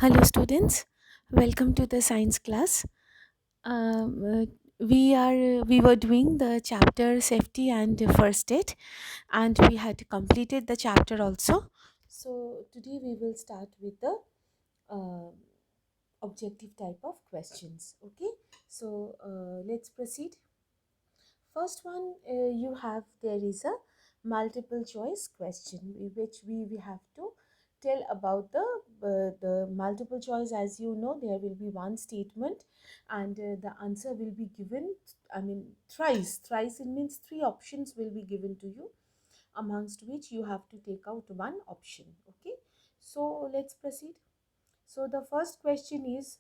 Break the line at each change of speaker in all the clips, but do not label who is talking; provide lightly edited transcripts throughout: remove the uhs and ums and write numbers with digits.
Hello, students. Welcome to the science class. We were doing the chapter safety and first aid, and we had completed the chapter also. So today we will start with the uh, objective type of questions. Okay. So let's proceed. First one, you have there is a multiple choice question which we have to tell about the multiple choice. As you know, there will be one statement, and the answer will be given. I mean, thrice. It means three options will be given to you, amongst which you have to take out one option. Okay, so let's proceed. So the first question is,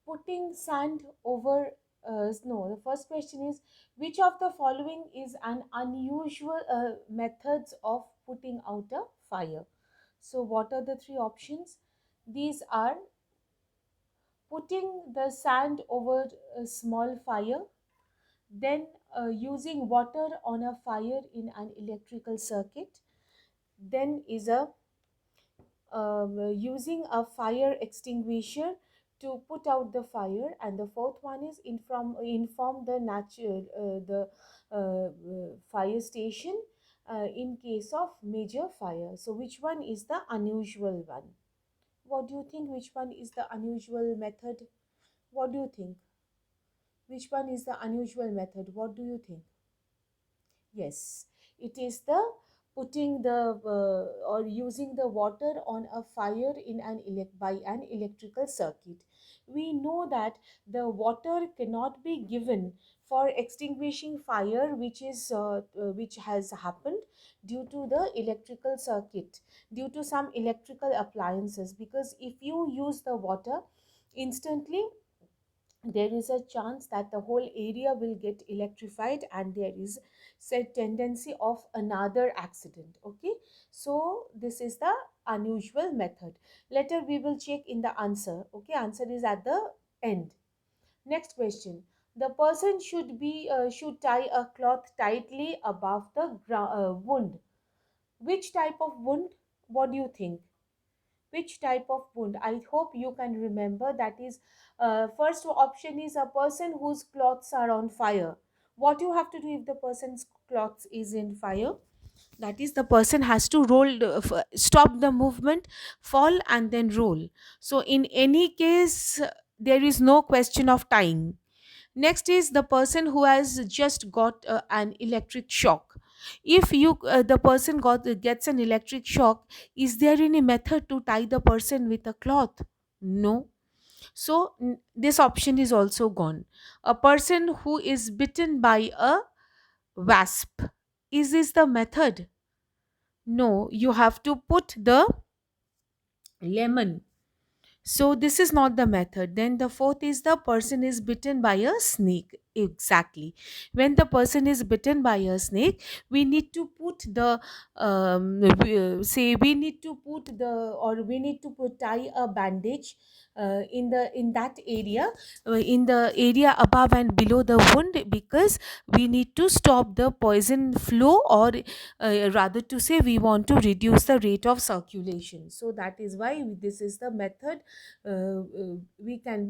putting sand over snow. The first question is, which of the following is an unusual methods of putting out a fire? So what are the three options? These are putting the sand over a small fire, then using water on a fire in an electrical circuit, then is a using a fire extinguisher to put out the fire, and the fourth one is inform the natural the fire station in case of major fire. So which one is the unusual one? What do you think? Which one is the unusual method? What do you think? Which one is the unusual method? What do you think? Yes, it is the putting the or using the water on a fire in by an electrical circuit. We know that the water cannot be given for extinguishing fire which has happened due to the electrical circuit, due to some electrical appliances, because if you use the water instantly, there is a chance that the whole area will get electrified, and there is said tendency of another accident. Okay, so this is the unusual method. Later we will check in the answer. Okay, answer is at the end. Next question. The person should tie a cloth tightly above the wound. Which type of wound? What do you think? Which type of wound? I hope you can remember. That is, first option is a person whose clothes are on fire. What you have to do if the person's clothes is in fire? That is, the person has to stop the movement, fall, and then roll. So in any case, there is no question of tying. Next is the person who has just got an electric shock. If the person gets an electric shock, is there any method to tie the person with a cloth? No. So this option is also gone. A person who is bitten by a wasp, is this the method? No, you have to put the lemon. So this is not the method. Then the fourth is the person is bitten by a snake. Exactly. When the person is bitten by a snake, we need to put the say we need to put the or we need to put tie a bandage in that area, in the area above and below the wound, because we need to stop the poison flow, or rather to say, we want to reduce the rate of circulation. So that is why this is the method we can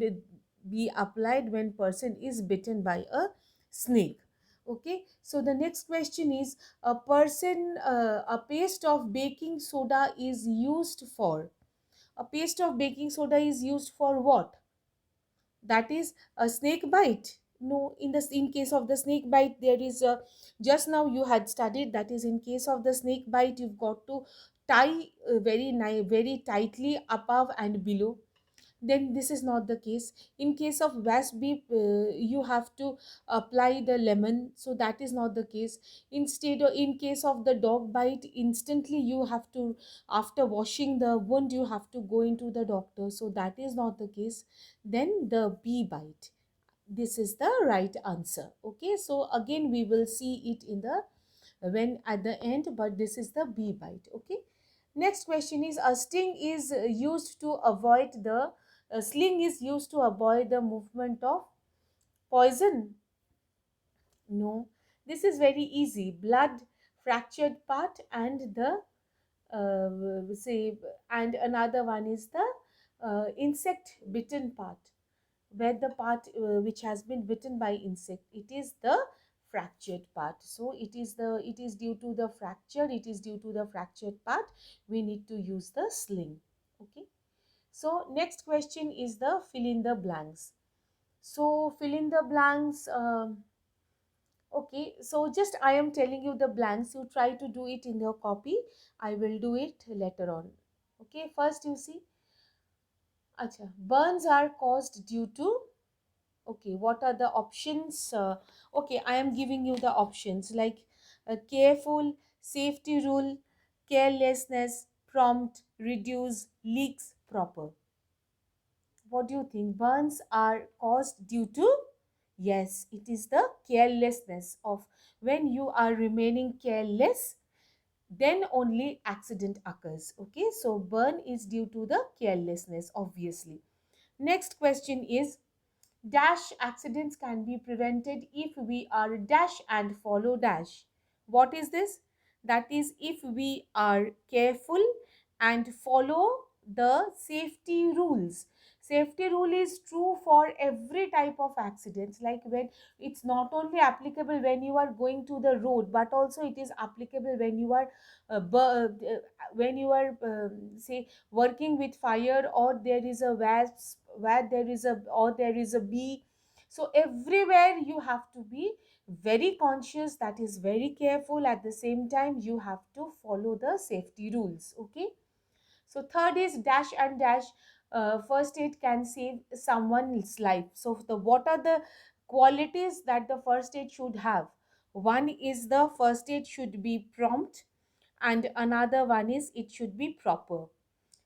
be applied when person is bitten by a snake. Okay, so the next question is, a paste of baking soda is used for. A paste of baking soda is used for what? That is a snake bite. No, in case of the snake bite, there is a, just now you had studied, that is, in case of the snake bite, you've got to tie very tightly above and below. Then this is not the case. In case of wasp bee, you have to apply the lemon, so that is not the case. Instead, in case of the dog bite, instantly you have to, after washing the wound, you have to go into the doctor, so that is not the case. Then the bee bite, this is the right answer. Okay, so again we will see it in the when at the end, but this is the bee bite. Okay, next question is, a sting is used to avoid the a sling is used to avoid the movement of poison. No, this is very easy. Blood, fractured part, and the say, and another one is the insect bitten part, where the part which has been bitten by insect, it is the fractured part. So it is due to the fracture, it is due to the fractured part, we need to use the sling. Okay, so next question is the fill in the blanks. So fill in the blanks, okay, so just I am telling you the blanks, you try to do it in your copy, I will do it later on. Okay, first you see, acha, burns are caused due to, okay, what are the options? Okay, I am giving you the options like careful, safety rule, carelessness, prompt, reduce, leaks, proper. What do you think? Burns are caused due to? Yes, it is the carelessness of, when you are remaining careless, then only accident occurs. Okay, so burn is due to the carelessness, obviously. Next question is, dash accidents can be prevented if we are dash and follow dash. What is this? That is, if we are careful and follow the safety rules. Safety rule is true for every type of accidents, like when it's not only applicable when you are going to the road, but also it is applicable when you are when you are say working with fire, or there is a wasp, where there is a, or there is a bee. So everywhere you have to be very conscious, that is very careful, at the same time you have to follow the safety rules. Okay, so third is dash and dash. First aid can save someone's life. So the, what are the qualities that the first aid should have? One is the first aid should be prompt, and another one is it should be proper.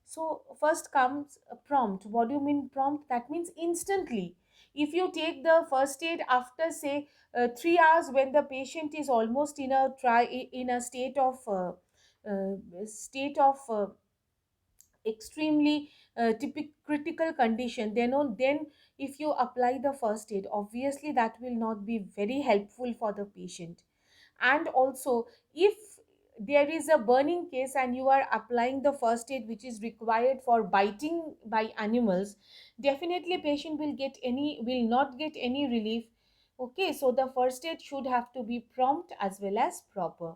So first comes a prompt. What do you mean prompt? That means instantly. If you take the first aid after say 3 hours, when the patient is almost in a in a state of extremely critical condition, then if you apply the first aid, obviously that will not be very helpful for the patient. And also, if there is a burning case and you are applying the first aid which is required for biting by animals, definitely patient will not get any relief. Okay, so the first aid should have to be prompt as well as proper.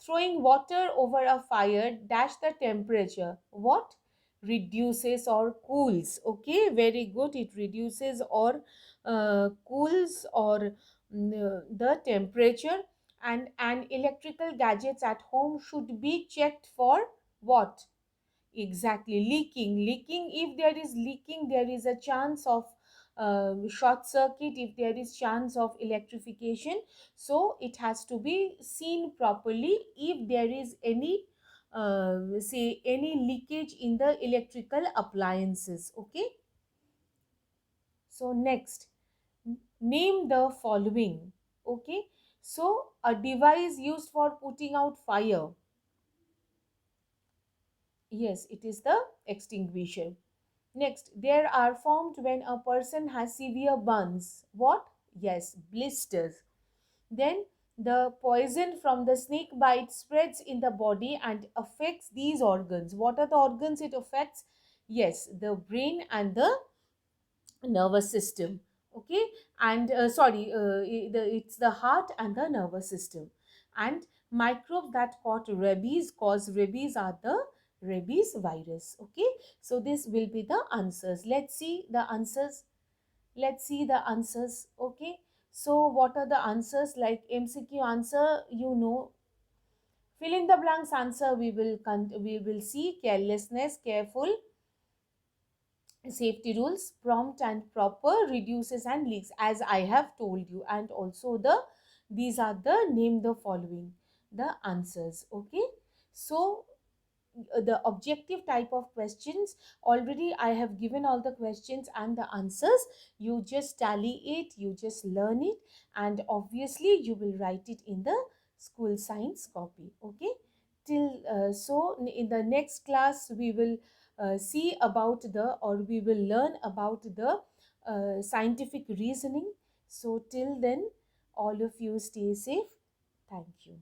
Throwing water over a fire dash the temperature, what? Reduces or cools. Okay, very good, it reduces or cools or the temperature. And electrical gadgets at home should be checked for what? Exactly, leaking. If there is leaking, there is a chance of short circuit, if there is chance of electrification. So it has to be seen properly if there is any say any leakage in the electrical appliances. Okay, so next, name the following. Okay, so a device used for putting out fire. Yes, it is the extinguisher. Next, there are formed when a person has severe burns. What? Yes, blisters. Then the poison from the snake bite spreads in the body and affects these organs. What are the organs it affects? Yes, the brain and the nervous system. Okay, and sorry, it's the heart and the nervous system. And microbes that cause rabies are the rabies virus. Okay, so this will be the answers. Let's see the answers. Let's see the answers. Okay, so what are the answers? Like MCQ answer, you know, fill in the blanks answer, we will see carelessness, careful, safety rules, prompt and proper, reduces and leaks, as I have told you. And also the, these are the name the following, the answers. Okay, so the objective type of questions, already I have given all the questions and the answers. You just tally it, you just learn it, and obviously you will write it in the school science copy. Okay, till so in the next class we will see about the, or we will learn about the scientific reasoning. So till then, all of you stay safe. Thank you.